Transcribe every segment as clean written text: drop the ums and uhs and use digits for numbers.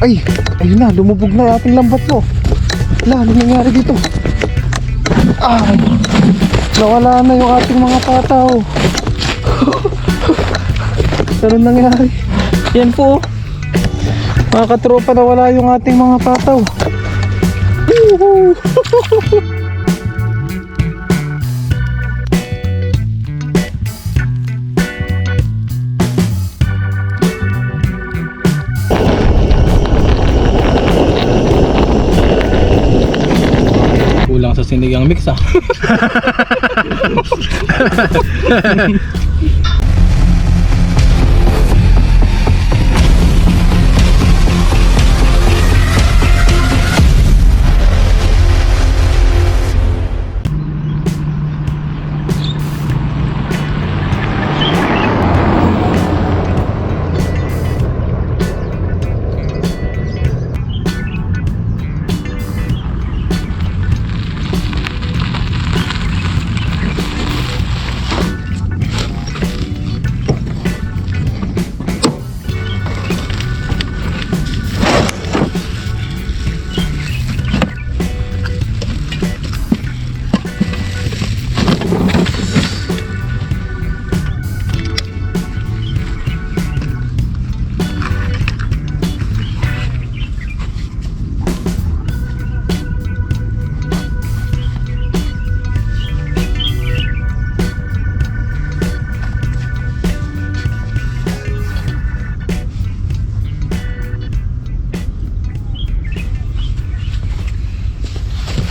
Ay, ayun na, lumubog na yung ating lambat po. Wala, ano nangyari dito? Ay, nawala na yung ating mga pataw. Ano nangyari? Yan po, mga katropa, nawala yung ating mga pataw. Woohoo! Kulang sa sinigang mix ah.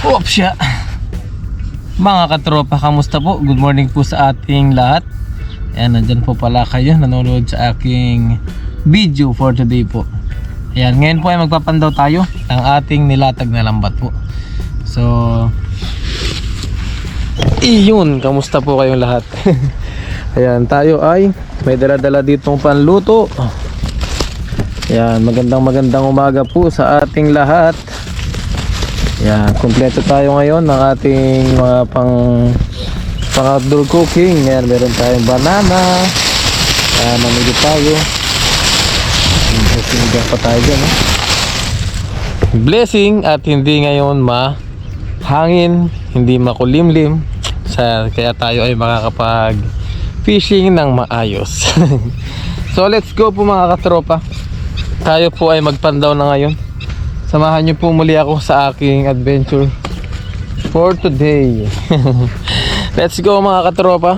Opsya. Mga katropa, kamusta po? Good morning po sa ating lahat. Ayan, nandyan po pala kayo nanonood sa aking video for today po. Ayan, ngayon po ay magpapandaw tayo ng ating nilatag na lambat po. So, iyon, kamusta po kayong lahat? Ayan, tayo ay may dala-dala ditong panluto. Ayan, magandang umaga po sa ating lahat. Yan, kumpleto tayo ngayon ng ating mga pang outdoor cooking. Yan, meron tayong banana. Yan, mamili tayo. Sinigang pa tayo dyan, eh. Blessing at hindi ngayon mahangin, hindi makulimlim. Kaya tayo ay makakapag fishing ng maayos. So let's go po mga katropa. Tayo po ay magpandaw na ngayon. Samahan niyo po muli ako sa aking adventure for today. Let's go mga katropa.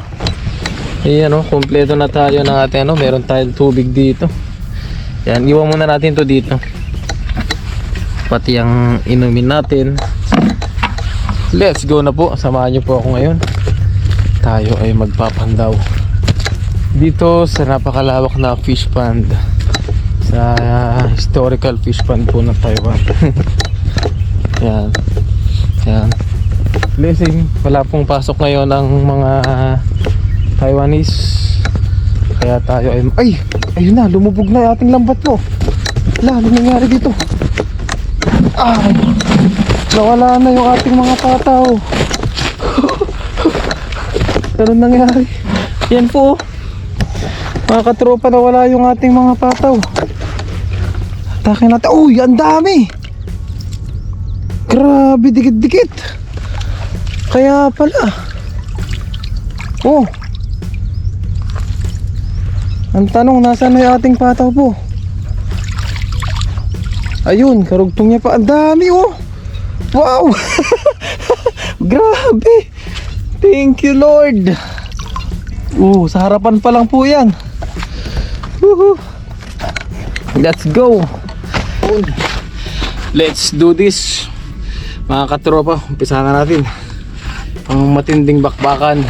Ayan o, kompleto na tayo ng ating meron tayong tubig dito. Yan, iwan muna natin to dito. Pati ang inumin natin. Let's go na po, samahan niyo po ako ngayon. Tayo ay magpapandaw dito sa napakalawak na fish pond, sa historical fish pond po ng Taiwan. Yan. Yan. Blessing, wala pong pasok ngayon ng mga Taiwanese. Kaya tayo ay ayun na, lumubog na yung ating lambat po. Wala, ano nangyari dito? Ay, nawala na yung ating mga pataw. Ano nangyari? Yan po, mga katropa, nawala yung ating mga pataw. Atake natin. Uy, ang dami. Grabe, dikit-dikit. Kaya pala. Oh. Ang tanong, nasaan na yung ating pataw po? Ayun, karugtong niya pa. Ang dami, oh. Wow. Grabe. Thank you, Lord. Sa harapan pa lang po yan. Woohoo. Let's go. Let's do this. Mga katropa, umpisahan na natin ang matinding bakbakan.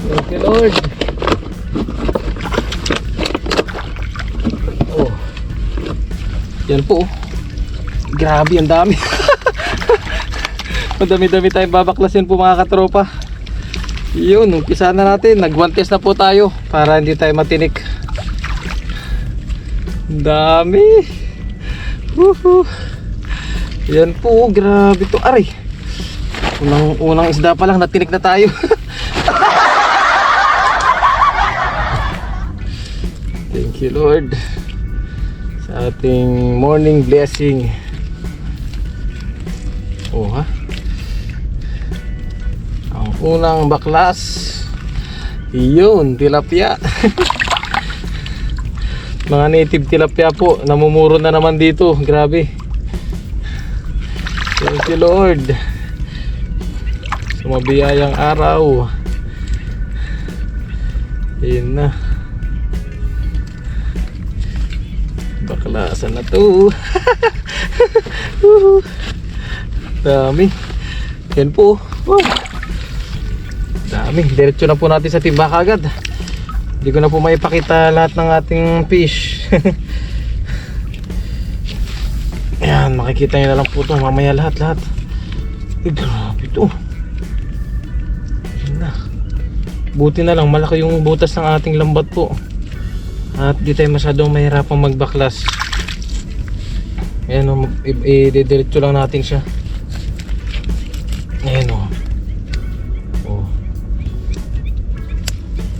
Thank you, Lord. Oh. Yan po. Grabe, ang dami. Madami-dami tayong babaklasin po mga katropa. Yun, umpisa na natin. Nag-1 test na po tayo para hindi tayo matinik. Dami. Woohoo. Yan po, grabe to. Aray, unang isda pa lang natinik na tayo. Thank you, Lord. sa ating morning blessing. Oh ha. Ang unang baklas. Yun, tilapia. Mga native tilapia po, namumuro na naman dito. Grabe. Thank you Lord sa mabiyayang araw. Yun na. Baklasan na to. Dami. Yan po. Dami. Diretso na po natin sa timba kagad. Hindi ko na po maipakita lahat ng ating fish. Ayan, makikita nyo na lang po ito mamaya lahat. Grabe ito. Ayan na. Buti na lang malaki yung butas ng ating lambat po. At di tayo masyadong mahirapang magbaklas. Ayan o, i-diretso lang natin siya. Ayan o.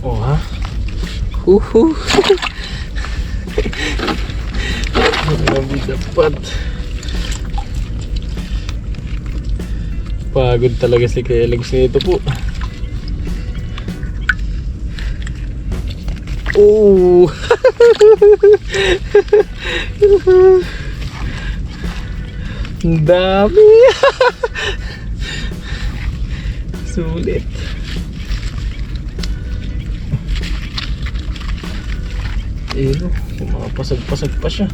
Oh ha. Grabe dapat. Pagod talaga si Kelegs nito po. Oh. Ang dami. Sulit. Ayun, mga pasag-pasag pa siya.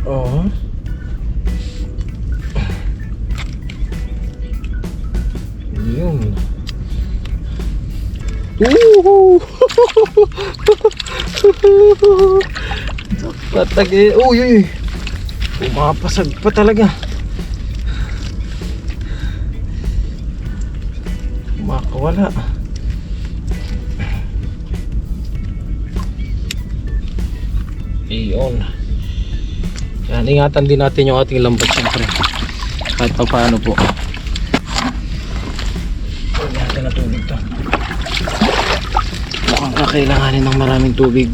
Oh. Yun. Patag eh. Uy. Pumapasag pa talaga. Makawala. Iyon. Yan, ingatan din natin yung ating lambat siyempre. Kahit pa paano po. Huwag natin na tubig to. Mukhang kakailanganin ng maraming tubig.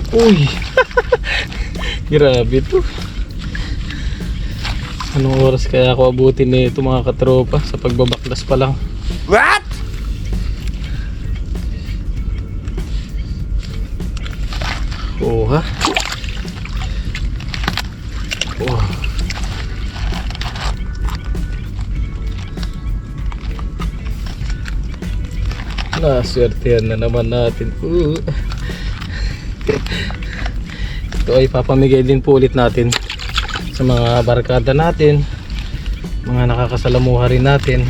Uy. Grabe to. Anong oras kaya ako abutin na ito mga katropa sa pagbabaklas pa lang? What? Oh ha? Oh. Naswertehan na naman natin. Ito ay papamigay din po ulit natin sa mga barkada natin, mga nakakasalamuha rin natin,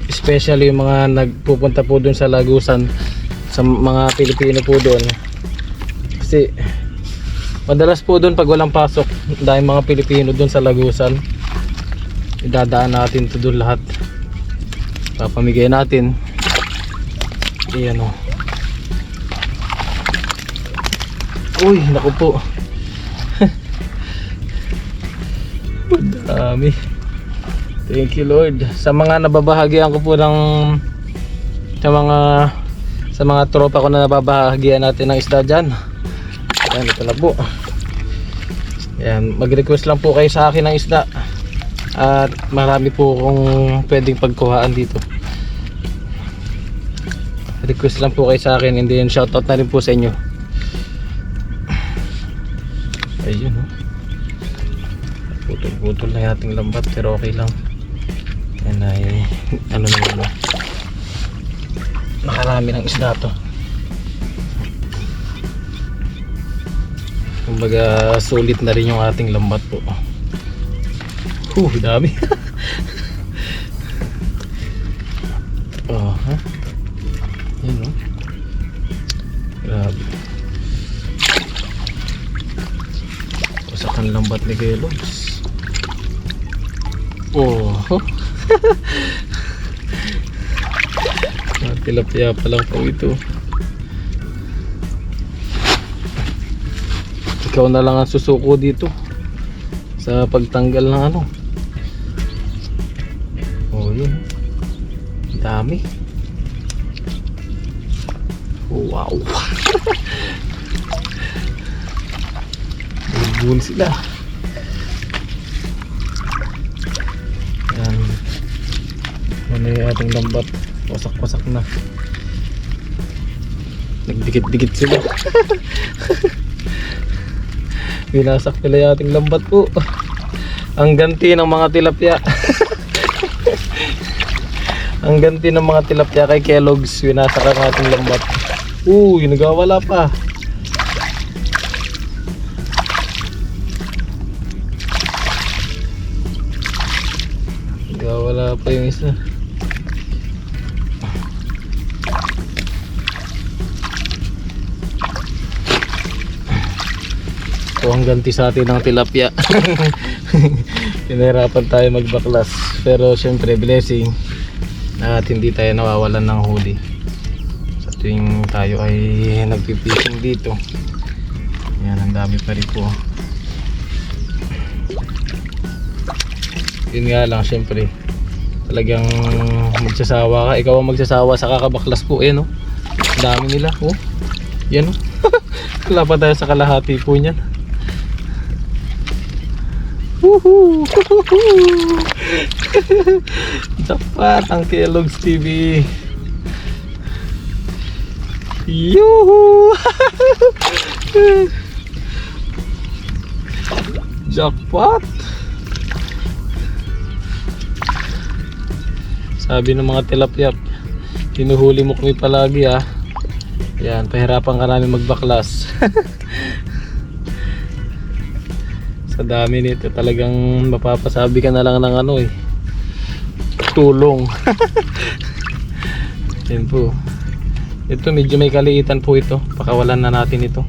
especially yung mga nagpupunta po dun sa Lagusan, sa mga Pilipino po dun, kasi madalas po dun pag walang pasok dahil mga Pilipino dun sa Lagusan, idadaan natin to dun lahat, papamigay natin. Iyan o. Uy, naku po. Dami. Thank you Lord. Sa mga nababahagian ko po ng sa mga tropa ko na nababahagian natin ng isda dyan. Ayan, ito na po. Ayan, mag-request lang po kayo sa akin ng isda. At marami po kung pwedeng pagkuhaan dito. Request lang po kayo sa akin, and then shoutout na rin po sa inyo. Ayun o. Putol-putol na yung ating lambat pero okay lang. Yan ay ano naman, nakarami ng isda to. Kumbaga sulit na rin yung ating lambat po. Dami. Oh ha. Yan o. Grabe. Pasakan lambat ni Kelogs. Oh. Tilapia pa lang po ito. Ikaw na lang ang susuko dito. sa pagtanggal ng ano. Oh, yun. Dami. Oh, wow. Bulbul sila. Yan. Ano yung ating lambat? Wasak-wasak na. Nagdikit-dikit sila. Binasak nila yung ating lambat po. Ang ganti ng mga tilapia. Ang ganti ng mga tilapia kay Kellogg's. Binasak ang ating lambat. Nagawala pa. Nagawala pa yung isa. So ang ganti sa atin ng tilapia. Pinahirapan tayo magbaklas. Pero syempre blessing at hindi tayo nawawalan ng huli sa tuwing tayo ay nagpipishing dito. Yan, ang dami pa rin po. Yun nga lang, syempre talagang magsasawa ka. Ikaw ang magsasawa sa kakabaklas po. Ayan, ang dami nila. Yan, wala pa tayo sa kalahati po niyan. Woohoo! Dapat ang Kellogg's TV. Yuhu! Jackpot! Sabi ng mga tilapia, hinuhuli mo kami palagi Yan, pahirapan ka namin magbaklas. Sa dami nito talagang mapapasabi ka na lang ng tulong. Yan po. Ito medyo may kaliitan po ito. Pakawalan na natin ito.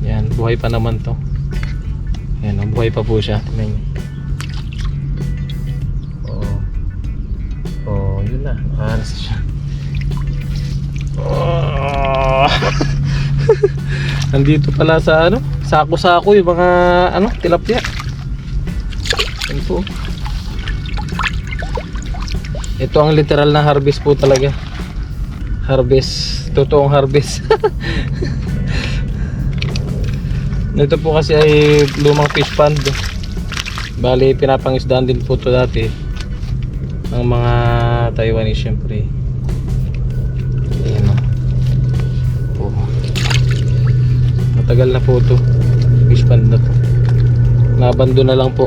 Yan, buhay pa naman to. Yan, buhay pa po siya. Tingnan nyo. Yun na, nakaharas siya. Nandito pala sa sako-sako yung mga tilapia. Yan po. Ito ang literal na harvest po talaga. Harvest, totoong harvest. Ito po kasi ay lumang fish pond. Bali pinapangisdaan din po ito dati ng mga Taiwanese syempre. Ayan matagal na po ito. Fish pond na to. Nabando na lang po.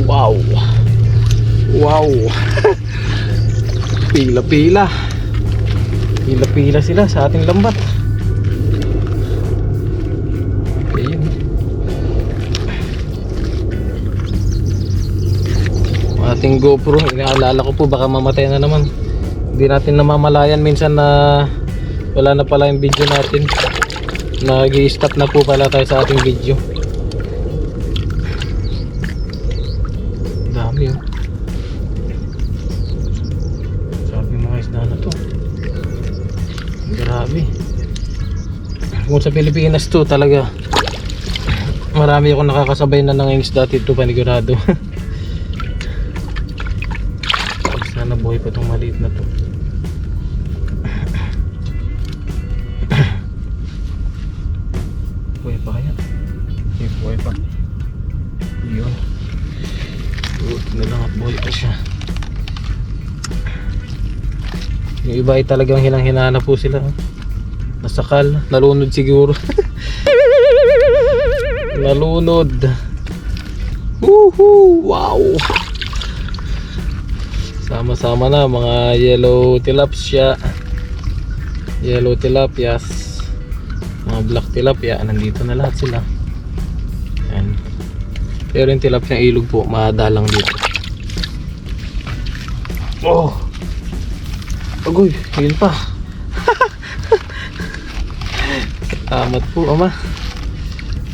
Wow. Wow. Pila-pila. Pila-pila sila sa ating lambat. Ayun. Ating GoPro, inaalala ko po baka mamatay na naman. Hindi natin namamalayan minsan na wala na pala yung video natin. Nag-i-stop na po pala tayo sa ating video. Dami Sabi mga isda na to. Grabe. Kung sa Pilipinas to talaga marami akong nakakasabay na nangingisda dito panigurado. Sana buhay pa itong maliit na to. Buhay pa kaya? Okay, buhay pa. Yun. Buti na lang at buhay pa siya. Yung iba ay talagang hinang-hinana po sila. Nasakal, nalunod siguro. Nalunod. Woohoo! Wow! Sama-sama na mga yellow tilapia, yellow tilapias, mga black tilapia, nandito na lahat sila. Yan. Pero yung tilapia ng ilog po, madalang dito. Agoy, yun pa. Salamat po ama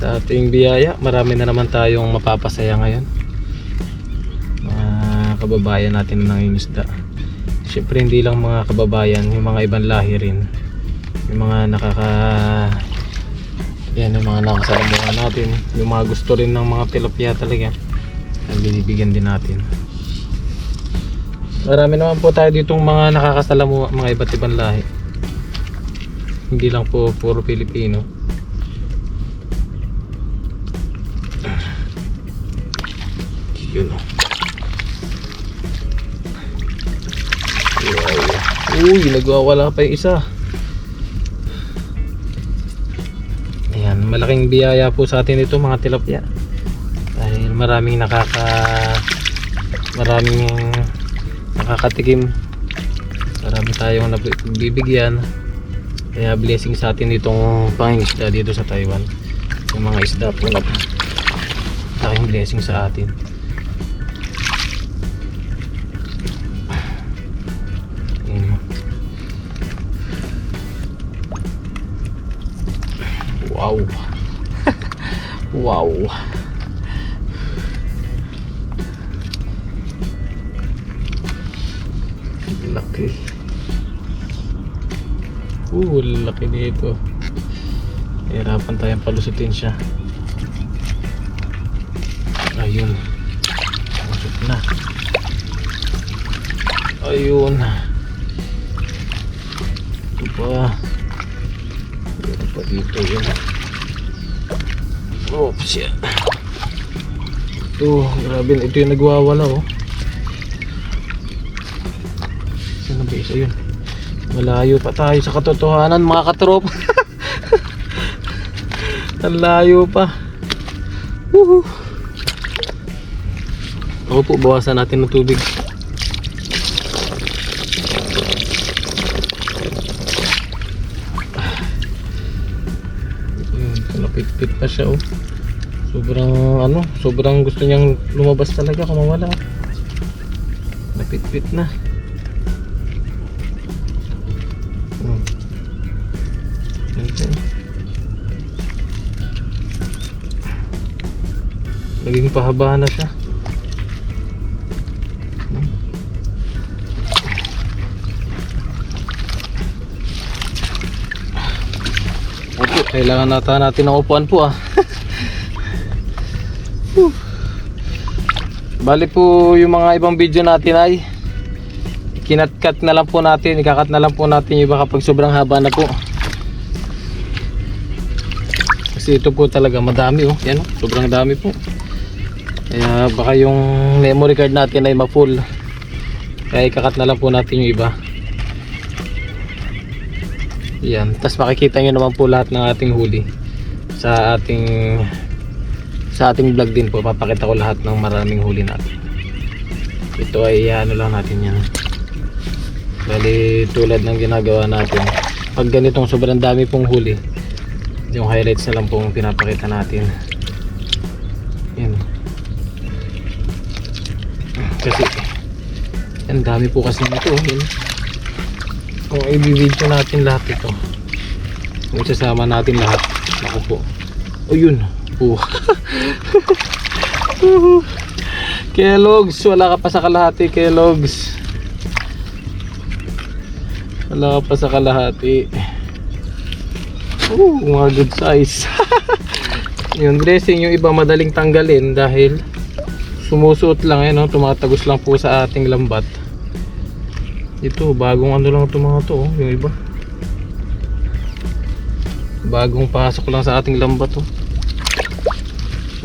sa ating biyaya. Marami na naman tayong mapapasaya ngayon. Kababayan natin ng isda. Siyempre hindi lang mga kababayan, yung mga ibang lahi rin, yung mga mga nakasalamuhan natin, yung mga gusto rin ng mga tilapia talaga, ang binibigyan din natin. Marami naman po tayo ditong mga nakakasalamuha, mga iba't ibang lahi, hindi lang po puro Pilipino. Yun. Wow. Uy, nagwawala pa yung isa. Ayan, malaking biyaya po sa atin ito mga tilapia. Dahil maraming nakakatikim. Marami tayong nabibigyan. Kaya blessing sa atin itong pangingisda dito sa Taiwan. Yung mga isda po na laking blessing sa atin. Wow. Wow. Laki. Laki nito. Hirapan tayong palusutin siya. Ayun. Lusot na. Ayun. Ito pa. Ito pa dito yun. Oops, yan. Ito, grabe. Ito yung nagwawala, oh. Saan na ba isa yun? Malayo pa tayo sa katotohanan, mga katrop. Ang layo pa. Woohoo. Ako po, bawasan natin ng tubig. Napit-pit pa siya, oh. Sobrang gusto niyang lumabas talaga kung mawala. Napit-pit na. Naging pahaba na siya. Opo, kailangan natin ng upuan po, ah. Bali po yung mga ibang video natin ay kinat-cut na lang po natin, ikakat na lang po natin yung iba kapag sobrang haba na po. Kasi ito po talaga madami, oh. Yan, oh, sobrang dami po. Kaya baka yung memory card natin ay ma-full. Kaya ikakat na lang po natin yung iba. Yan, tapos makikita nyo naman po lahat ng ating huli sa ating vlog din po. Papakita ko lahat ng maraming huli natin. Ito ay ano lang natin yan. Bali tulad ng ginagawa natin, pag ganitong sobrang dami pong huli, yung highlights na lang pong pinapakita natin. Yan. Kasi ang dami po kasi nito, yun. Kung i-video natin lahat ito, kung isasama natin lahat, ako po, o yun, Kellogg's, wala ka pa sa kalahati. Kellogg's, wala ka pa sa kalahati. Mga good size. Yung dressing, yung iba madaling tanggalin dahil sumusuot lang, no? Tumatagos lang po sa ating lambat. Ito, bagong ano lang ito mga to, oh. Yung iba bagong pasok lang sa ating lambat, oh.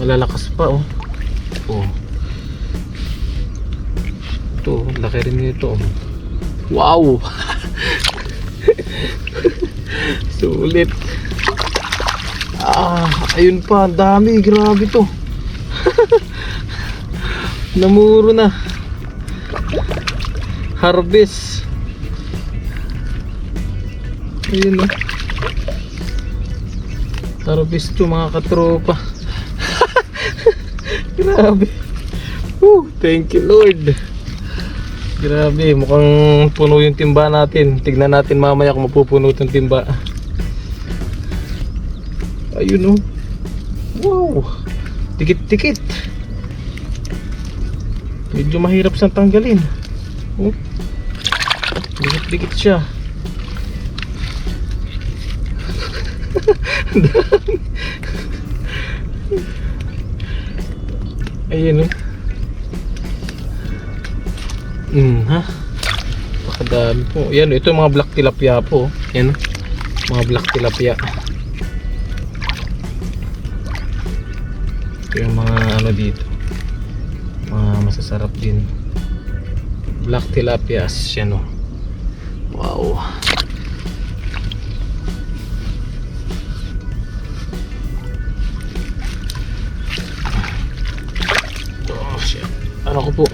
Malalakas pa, oh. Oh. Ito, laki rin nito, oh. Wow. Sulit. Ayun pa, dami, grabe to. Namuro na. Harvest. Ayun, oh. Harvest to mga katropa. Grabe. Thank you Lord. Grabe, mukhang puno yung timba natin. Tignan natin mamaya kung mapupuno itong timba. Ayun, oh. Wow. Dikit-dikit. Medyo mahirap siyang tanggalin. Oh. Dikit-dikit siya. Ayun, oh. Ha? Pakadami po. Yan, ito yung mga black tilapia po. Yan, mga black tilapia. Ito yung mga ano dito. Mga masasarap din. Black tilapias. Yan, oh. Wow. Oh, shit. Ano ko po?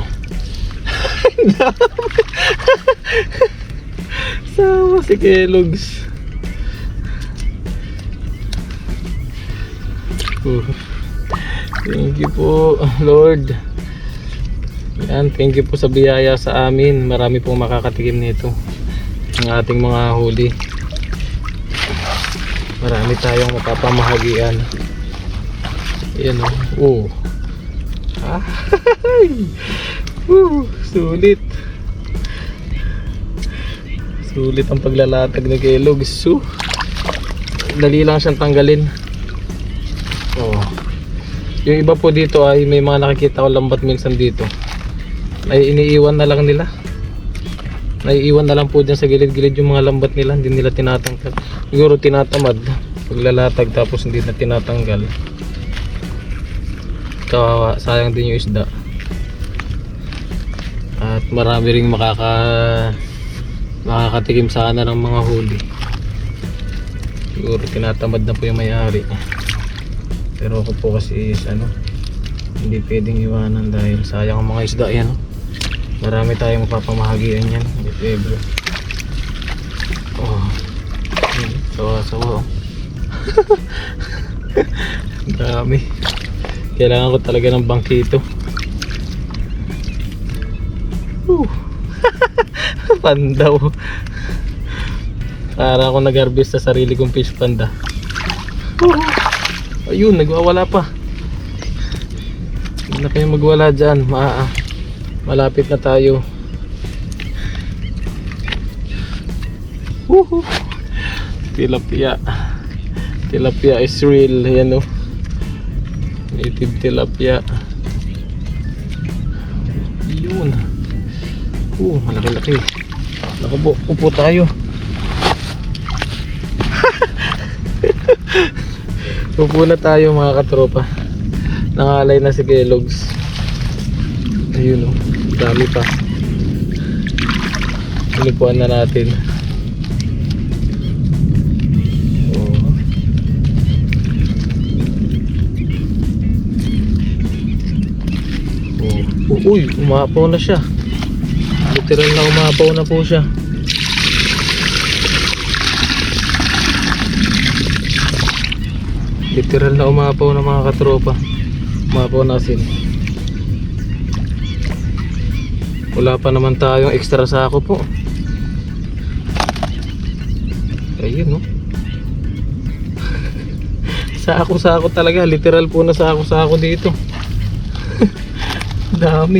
Sama si Kellogg's. Thank you po, Lord. Yan, thank you po sa biyaya sa amin. Marami pong makakatikim nito ng ating mga huli. Marami tayong mapapamahagian. Yan, oh. Sulit. Sulit ang paglalatag ni Kellogg's. Dali lang siyang tanggalin. Oh. Yung iba po dito ay may mga nakikita ko lambat minsan dito. Ay iniiwan na lang nila. Naiiwan na lang po dyan sa gilid-gilid yung mga lambat nila. Hindi nila tinatanggal. Siguro tinatamad paglalatag tapos hindi na tinatanggal. Kawawa, sayang din yung isda. At marami ring makakatikim sana ng mga huli. Siguro tinatamad na po yung may-ari. Pero ako po kasi is hindi pwedeng iwanan dahil sayang ang mga isda yan. Marami tayong mapapamahagian yan if ever. Oh, sawa-sawa. Dami. Kailangan ko talaga ng bangkito. Pandaw. Para ako nag-harvest sa sarili kong fish panda. Ayun, nagwawala pa. Hindi na kayo magwala dyan. Malapit na tayo. Tilapia. Tilapia is real. Yan, oh. Native tilapia. Yun. Malaki-laki. Naku, upo tayo. Upo na tayo mga katropa. Nangalay na si Kellogg's. Ayun, oh. Dami pa. Inipuan na natin. Uy, umapaw na siya. Literal na umapaw na po siya. Literal na umapaw na mga katropa. Umapaw na asin. Wala pa naman tayong extra sako po. Ayun, no. Sako-sako talaga. Literal po na sako-sako dito. Dami.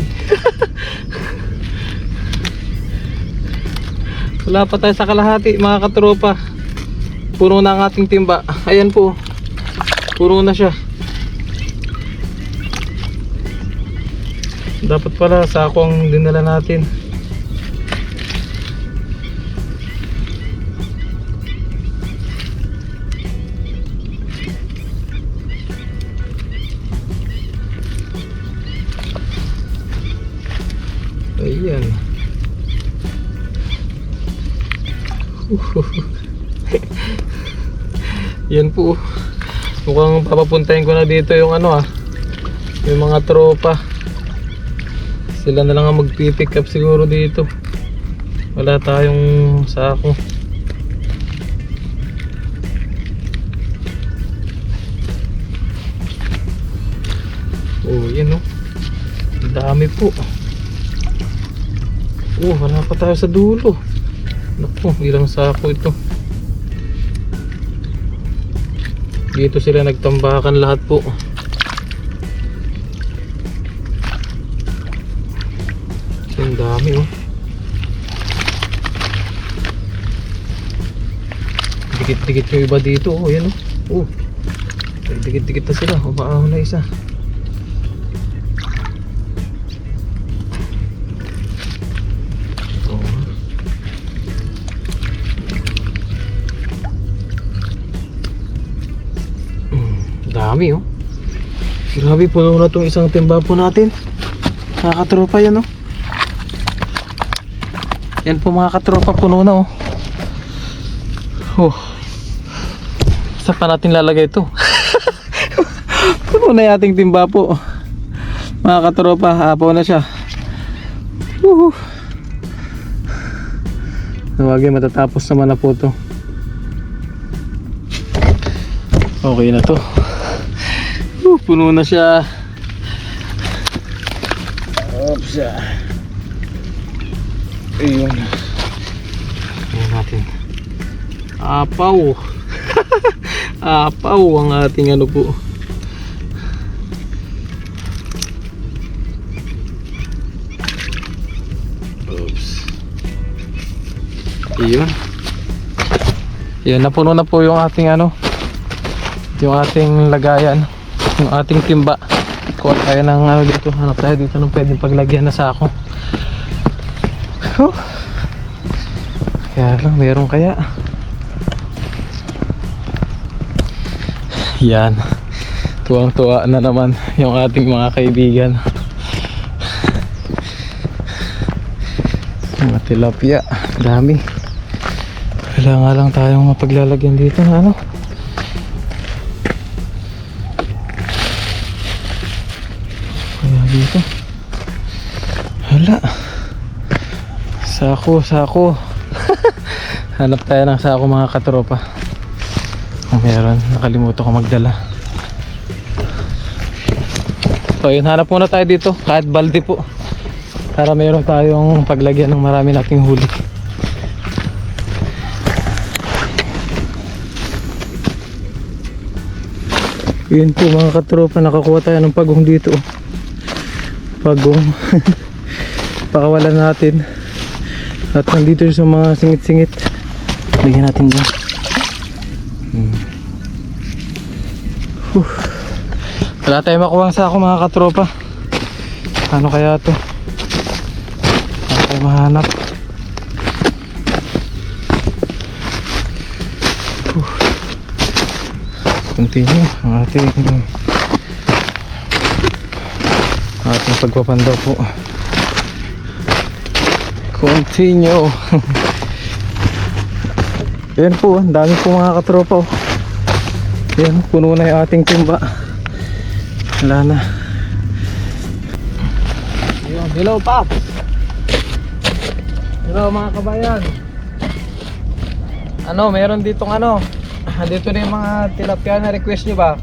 Wala pa tayo sa kalahati mga katropa. Puno na ang ating timba. Ayan po. Puno na siya. Dapat pala sako ang dinala natin. Ayan. Yan po. Mukhang papapuntahin ko na dito yung yung mga tropa. Sila na lang ang magpipick up siguro dito. Wala tayong sako. Oh, yan, oh. Dami po. Oh, wala pa tayo sa dulo. Naku, ilang sako ito. Dito sila nagtambakan lahat po. Ang dami, oh. Dikit-dikit yung iba dito, oh. Yan, oh. Oh. Dikit-dikit na sila. Umaahon na isa. Dami oh. Grabe, puno na itong isang timba po natin. Mga katropa yan oh. Yan po mga katropa, puno na oh. Oh. Saan pa natin lalagay ito? Puno na yung ating timba po. Mga katropa, hapaw na siya. Woohoo. Nawagay, matatapos naman na po ito. Okay na to. Puno na siya. Oops. Ayun. Ayan natin. Apaw. Apaw ang ating ano po. Oops. Ayun. Ayun, napuno na po yung ating ano, yung ating lagayan, yung ating timba. Kuha tayo ng ano dito, hanap tayo dito ng pwedeng paglagyan na sako. Kaya lang, meron kaya. Yan, tuwang-tuwa na naman yung ating mga kaibigan. Mga tilapia, dami. Kailangan lang tayong mapaglalagyan dito na ano. Kaya dito. Hala. Sako, sako. Hanap tayo ng sako mga katropa. Meron, nakalimutan ko magdala. So yun, hanap muna tayo dito. Kahit balde po, para meron tayong paglagyan ng marami nating huli. Yun po mga katropa, nakakuha tayo ng pagong dito. Pagong. Pakawalan natin. At nandito sa mga singit-singit. Bigyan natin dyan. Wala tayong makuha sa ako mga katropa. Ano kaya to? Wala tayong mahanap. Continue ang ating pagpapandaw po. Continue. Yan po, ang dami po mga katropa. Yan, puno na yung ating timba. Wala na. Hello Pop. Hello mga kabayan. Ano, meron ditong ano, dito na yung mga tilapia na request nyo ba?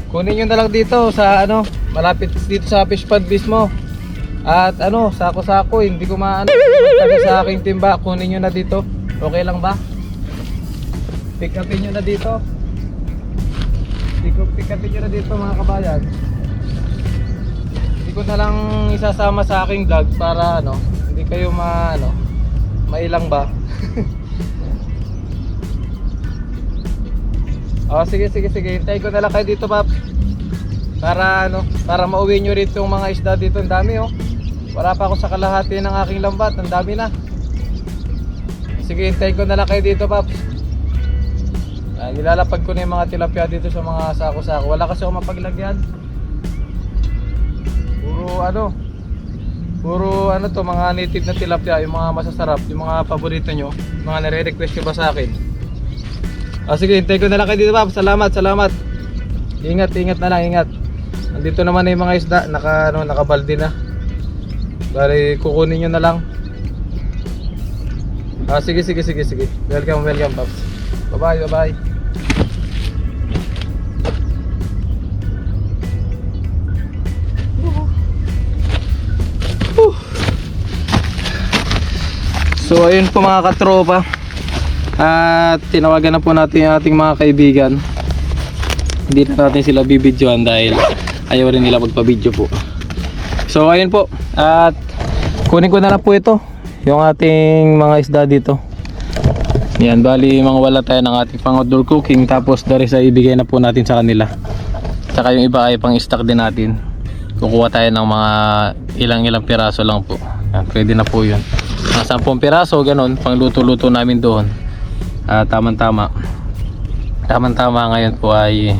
Kunin nyo na lang dito sa ano, malapit dito sa fish pond mismo. At ano, sako-sako, hindi ko maano sa aking timba. Kunin nyo na dito. Okay lang ba? Pick upin nyo na dito. Pick upin nyo na dito mga kabayan. Hindi ko na lang isasama sa aking vlog para ano, hindi kayo mailang ba? Oh, sige. Hintayin ko na lang kayo dito, Paps. Para ano, para mauwi nyo rito yung mga isda dito. Ang dami oh. Wala pa ako sa kalahati ng aking lambat. Ang dami na. Sige, hintayin ko na lang kayo dito, Paps. Nilalapag ko na yung mga tilapia dito sa mga sako-sako. Wala kasi ako mapaglagyan. Puro ano to, mga native na tilapia, yung mga masasarap, yung mga paborito nyo, mga nare-request nyo ba sa akin. Sige, hintayin ko na lang kayo dito, Paps. Salamat. Ingat na lang, ingat. Nandito naman na yung mga isda, nakabaldi na. Bali, kukunin nyo na lang. Sige. Welcome, Paps. Bye-bye. So ayun po mga katropa. At tinawagan na po natin yung ating mga kaibigan. Hindi na natin sila bibidyoan dahil ayaw rin nila magpa-video po. So ayun po. At kunin ko na lang po ito, yung ating mga isda dito. Yan, bali mangwala tayo ng ating pang outdoor cooking. Tapos dari sa ibigay na po natin sa kanila. Saka yung iba ay pang stock din natin. Kukuha tayo ng mga ilang piraso lang po. Yan, pwede na po yun. Mga 10 piraso, ganun, pang luto-luto namin doon. Tama-tama. Tama ngayon po ay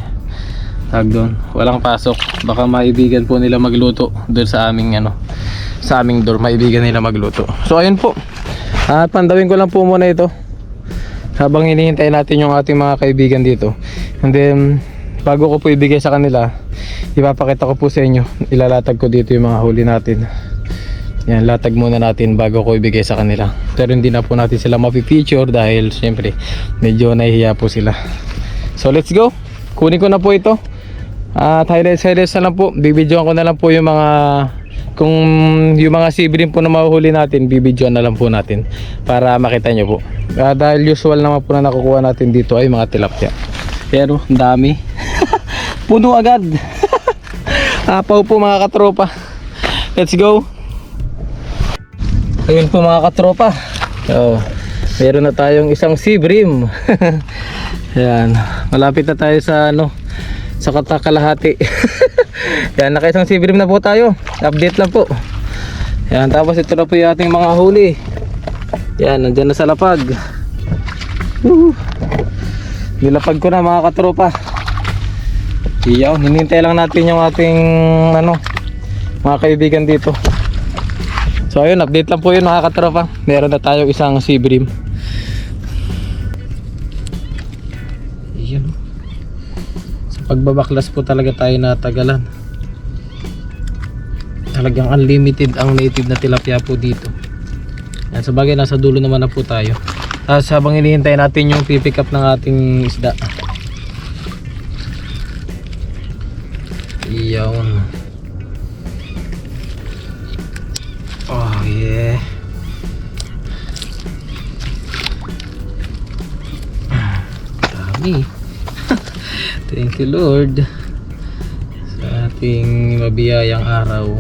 tag doon, walang pasok. Baka maibigan po nila magluto doon sa aming sa aming door, maibigan nila magluto. So ayun po. At pandawin ko lang po muna ito habang hinihintay natin yung ating mga kaibigan dito. And then bago ko po ibigay sa kanila, ipapakita ko po sa inyo, ilalatag ko dito yung mga huli natin. Yan, latag muna natin bago ko ibigay sa kanila. Pero hindi na po natin sila mapipicture dahil syempre medyo nahihiya po sila. So let's go. Kunin ko na po ito. At highlights na lang po. Bibidyoan ko na lang po yung mga, kung yung mga sibrim po na mahuhuli natin, bibidyoan na lang po natin para makita nyo po. Dahil usual naman po na nakukuha natin dito ay mga tilapia. Pero ang dami. Puno agad. Apaw po mga katropa. Let's go. Ayun po mga katropa. So, meron na tayong isang sibrim. Yan, malapit na tayo sa sa kalahati. Yan, naka-isang sibrim na po tayo. Update lang po. Yan, tapos ito na po yung ating mga huli. Yan, nandyan na sa lapag. Nilapag ko na mga katropa. Iyaw, hinintay lang natin yung ating mga kaibigan dito. So ayun, update lang po yun mga katropa. Meron na tayong isang sibrim. Iyan. Sa pagbabaklas po talaga tayo natagalan. Talagang unlimited ang native na tilapia po dito. Yan, sa bagay nasa dulo naman na po tayo. Tapos habang hinihintay natin yung pipick up ng ating isda. Iyon. Oh yeah. Dami. Thank you Lord sa ating mabiyayang araw.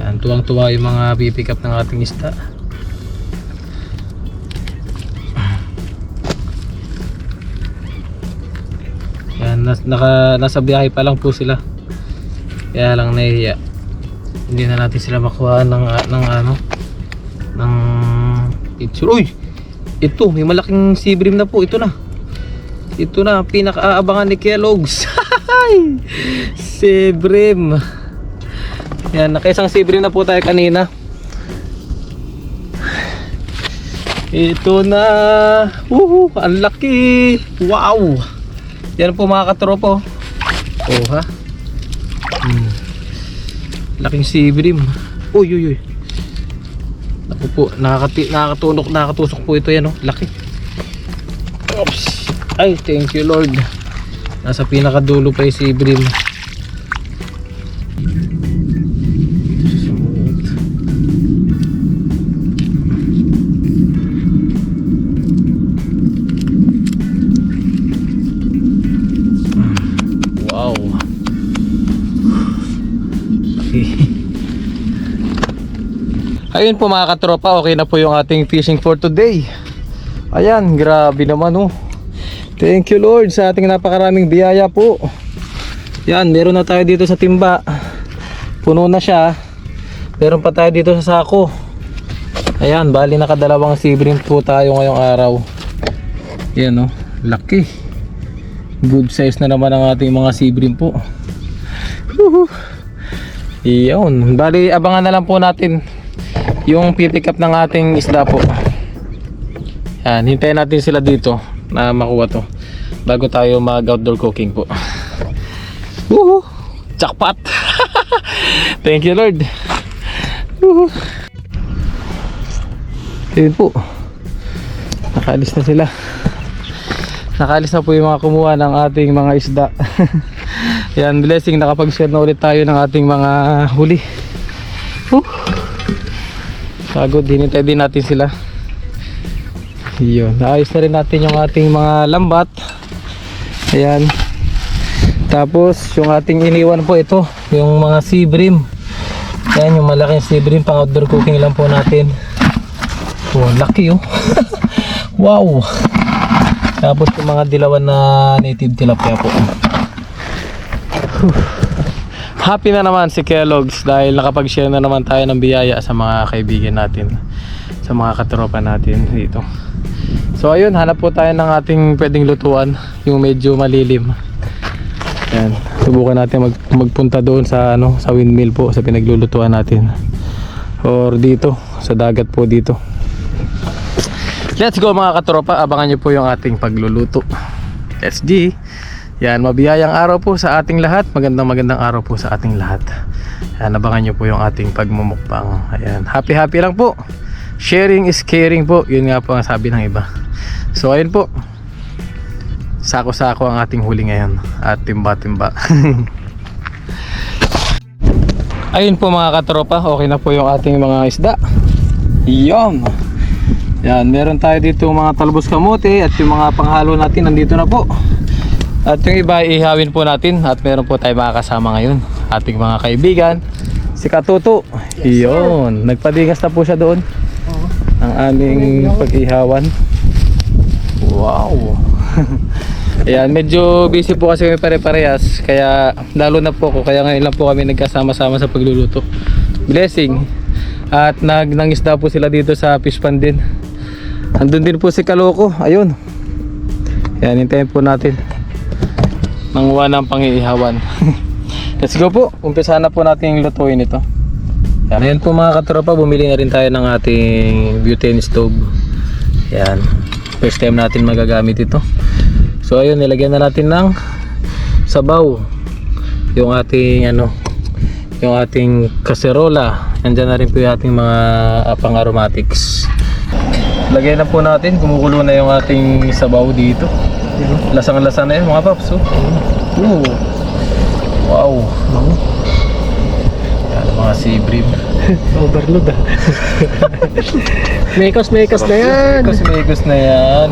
Yan, tuwang-tuwa yung mga pipick up ng ating isda. Yan, nasa biyahe pa lang po sila. Kaya lang nahihiya. Hindi na natin sila makuha ng picture. Uy! Ito, may malaking sibrim na po. Ito na, pinaka-aabangan ni Kellogg's. Sibrim. Yan, nakaisang sibrim na po tayo kanina. Ito na. Ang laki. Wow. Yan po mga katropo. Oh ha. Laking sibrim. Uy. Naku po, nakatusok po ito yan, oh. Laki. Oops. Ay, thank you Lord. Nasa pinakadulo pa yung sibrim. Wow. Ayun po mga katropa, okay na po yung ating fishing for today. Ayan, grabe naman oh. Thank you Lord sa ating napakaraming biyaya po. Yan, meron na tayo dito sa timba. Puno na siya. Meron pa tayo dito sa sako. Ayan, bali nakadalawang sibrim po tayo ngayong araw. Yan oh, laki. Good size na naman ang ating mga sibrim po. Iyon, bali abangan na lang po natin yung pipick up ng ating isda po. Yan, hintayin natin sila dito na makuha to bago tayo mag outdoor cooking po. Woohoo! Jackpot! Thank you Lord. Woohoo! Ayun po, nakaalis na sila. Nakaalis na po yung mga kumuha ng ating mga isda. Yan, blessing, nakapag-share na ulit tayo ng ating mga huli. Pagod, hinintay din natin sila. Yun, naayos na rin natin yung ating mga lambat. Ayan. Tapos yung ating iniwan po ito, yung mga sibrim. Ayan, yung malaking sibrim, pang outdoor cooking lang po natin. Oh, laki oh. Wow. Tapos yung mga dilawan na native tilapia po. Happy na naman si Kellogg's dahil nakapag-share na naman tayo ng biyaya sa mga kaibigan natin, sa mga katropa natin dito. So ayun, hanap po tayo ng ating pwedeng lutuan, yung medyo malilim. Yan, subukan natin magpunta doon sa sa windmill po, sa pinaglulutuan natin. Or dito, sa dagat po dito. Let's go mga katropa, abangan nyo po yung ating pagluluto. Let's G. Yan, mabiyayang araw po sa ating lahat. Magandang araw po sa ating lahat. Yan, abangan nyo po yung ating pagmumukbang. Ayan, happy lang po. Sharing is caring po. Yun nga po ang sabi ng iba. So ayun po, sako-sako ang ating huli ngayon. At timba-timba. Ayun po mga katropa, okay na po yung ating mga isda. Yan. Yan, meron tayo dito mga talbos kamote. At yung mga panghalo natin nandito na po. At yung iba ihawin po natin. At meron po tayo mga kasama ngayon, ating mga kaibigan, si Katuto. Iyon, nagpadigas na po siya doon. Ang aming pag-ihawan. Wow. Ayan, medyo busy po kasi kami pare-parehas. Kaya lalo na po ako. Kaya ngayon lang po kami nagkasama-sama sa pagluluto. Blessing. At nangisda po sila dito sa fish pond din. Andun din po si Kaloko. Ayun. Ayan, hintayin po natin manguha ng pang-iihawan. Let's go po. Umpisa na po natin lutuin ito. Ayan po mga katropa, bumili na rin tayo ng ating butane stove. Ayan, first time natin magagamit ito. So ayun, nilagyan na natin ng sabaw yung ating yung ating kaserola. Nandiyan na rin po yung ating mga pang aromatics. Lagyan na po natin, kumukulo na yung ating sabaw dito. Lasang-lasa na yun mga paps. Wow. Yan, mga sea bream. Overload Mekos na yan. Mekos na yan.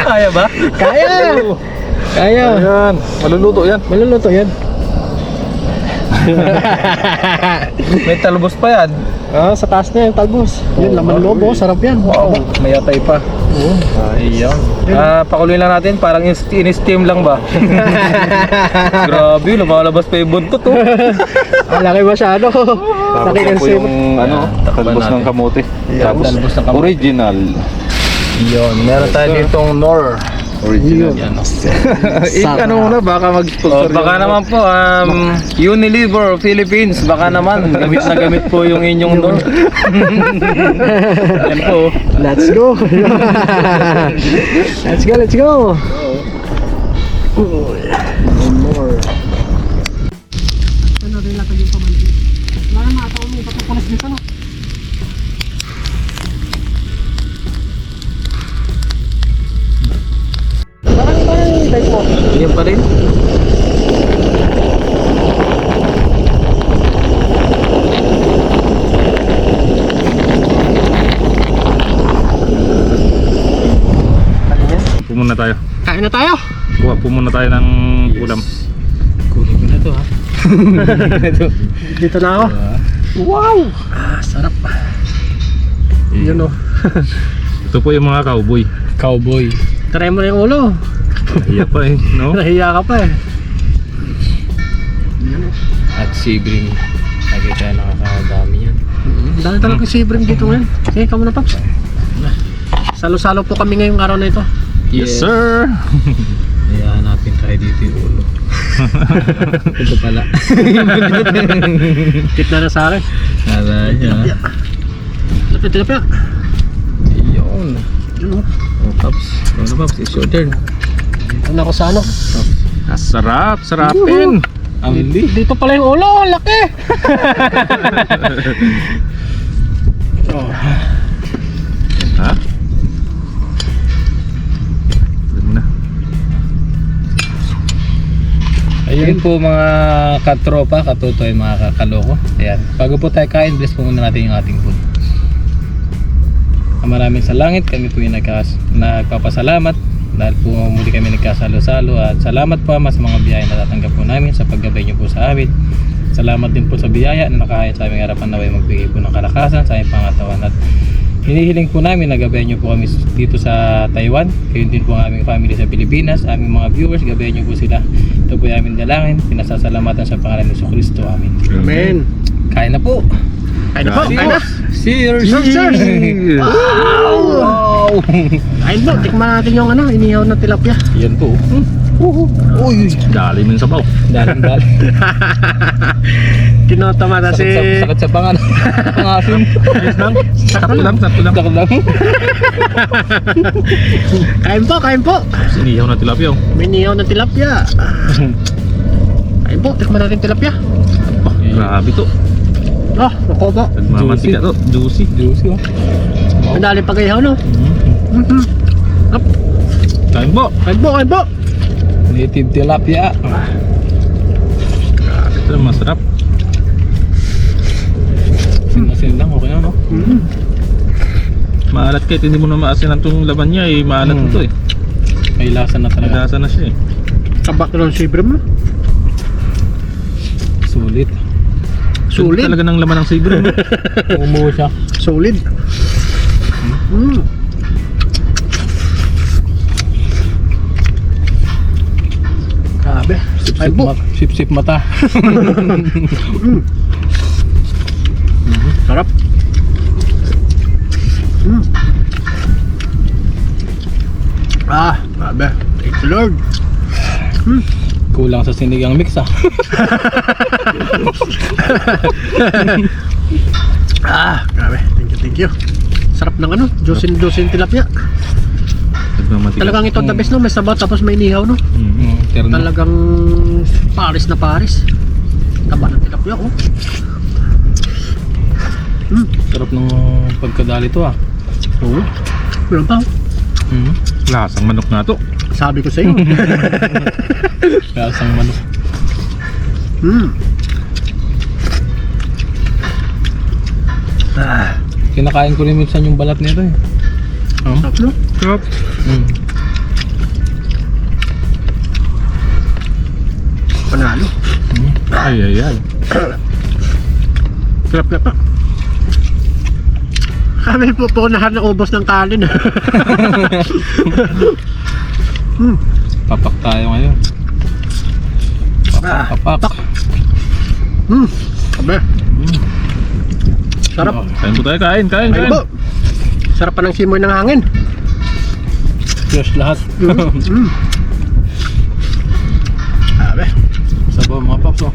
Kaya ba? Kaya. Ayan, maluluto yan. May talbos pa yan. Sa taas na yung talbos. Yun, laman lobo, sarap yan. Wow, may atay pa. Ayan. Pakuluin lang natin, parang in-steam lang ba? Grabe, lumalabas pa yung buntot oh. Laki masyado. Laki Tapos po kasi. yung talbos ng kamote. Talbos ng kamote. Original. Yun, meron tayo ditong Nor. Original. Yan. Muna, baka mag-sponsor. Baka naman po, Unilever Philippines, baka naman, gamit na gamit po yung inyong Nor. Yan po. Let's go. Let's go. More. Ano rin lang yung pamandi. Wala na mataon mo, patupunas dito no. Yan pa rin. Pumunta tayo. Kain na tayo. Kuha po muna tayo ng ulam. Kunin ko na to ha. Dito na ako. Wow. Sarap. Yun o. Ito po yung mga cowboy. Cowboy. Try mo na yung ulo. Iya pa no? Nahiya ka pa At sea bream. Nakita na nakakadami yan. Dahil talaga yung sibrim dito ngayon. Okay, kamo na Paps. Salo-salo po kami ngayong araw na ito. Yes, sir. Kaya hanapin tayo dito yung ulo. Ito pala. Kitna na sa akin. Alaya. Tilapia. Yun. Yun o. Oh, Paps. Ano Paps? It's your turn. Dito na ako sa ano. Sarap, sarapin. Dito pala yung ulo. Laki. Ha? Pwede mo na. Ayun po mga katropa, katutoy, mga kakaloko. Ayan. Bago po tayo kain, bless po muna natin yung ating food. Maraming sa langit, kami po yung nagpapasalamat dahil po muli kami nagkasalo-salo, at salamat po Ama sa mga biyaya na tatanggap po namin, sa paggabay niyo po sa amin. Salamat din po sa biyaya na nakahayag sa aming harapan, naway magbigay po ng kalakasan sa aming pangatawan, at hinihiling po namin na gabayan niyo po kami dito sa Taiwan. Kayo din po ang aming family sa Pilipinas, aming mga viewers, gabayan niyo po sila. Ito po yung aming dalangin, pinasasalamatan sa pangalan ni Jesucristo. Amen. Amen. Kain na po. Kain na po, kain na. Cheers! Wow! Kain po, tikman natin yung ano, inihaw na tilapia. Yan po. Uy, dali mo yung sabaw. Dalan-dalan. Tinotoma na si... Sakit sa pangan. Pangasin. Ayos lang. Sakto lang. Sakit lang. Kain po, kain po. Sinihaw na tilapia. May inihaw na tilapia. Kain po, tikman natin tilapia. Oh, grabe to. Oh, naku po. Nagmamantika to. Juicy. Juicy oh. Ang dali pag-ihaw, no? Mhm. Up. Kain po. Kain po, kain po. Native tilapia. Grabe to, masarap. Sin-asin lang, okay na no? Maalat kahit hindi mo na maasin ang itong laban niya eh. Maalat ito eh. May lasa na May talaga. lasa na siya eh. Tabak na ng sibrim, no? Sulit. Sulit. Talaga ng laman ng sabre. No? Umuha siya. Solid. Grabe. Kain po. Sip-sip mata. Sarap. Grabe. Thank you, Lord. Kulang sa sinigang mix ah. Grabe. Thank you. Sarap ng ano, juicy tilapia. Nagmamantika. Talagang ito the best, no? May sabaw tapos may inihaw, no? Terno. Talagang Paris na Paris. Taba ng tilapia, oh. Sarap ng pagkadali to ah. Oo. Meron pa, oh. Lasang manok na to. Sabi ko sa iyo. Lasang manok. Kinakain ko rin minsan yung balat nito eh. Sarap, no? Sarap. Panalo. Ay. Sarap na pa. Kami po nahan ng ubos ng kalin. Papak tayo ngayon. Papak. Sabi. Sarap. Kain po tayo, kain. Ay po. Sarap pa ng simoy ng hangin. Fresh lahat. Sabi. Sabaw mga paps oh.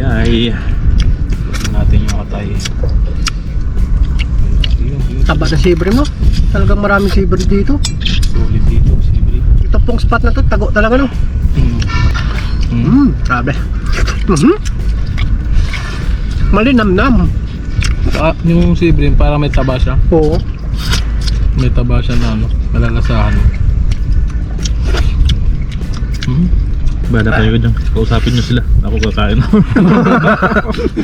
Ay. Tignan natin yung atay. Taba na sibrim, no? Talagang maraming sibrim dito. Sulit dito, sibri. Ito pong spot na to, tago talaga, no? Sabi. Malinamnam. Yung sibri parang may taba siya. Oo. May taba siya na ano, malalasahan. Bada kayo dyan. Kausapin nyo sila. Ako kakain.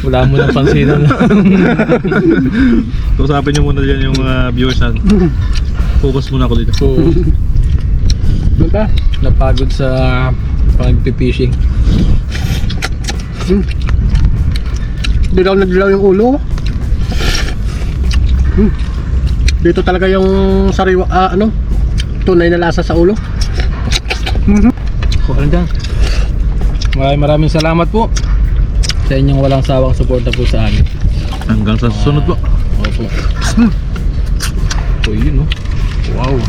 Wala mo nang pansinan. Kausapin nyo muna dyan yung mga viewers natin. Focus muna ako dito. So, napagod sa pag-fishing. Dilaw na dilaw yung ulo. Dito talaga yung sariwa, tunay na lasa sa ulo. Kuha dyan. Maraming salamat po sa inyong walang sawang suporta po sa amin. Hanggang sa susunod po. Opo. So yun oh. Wow.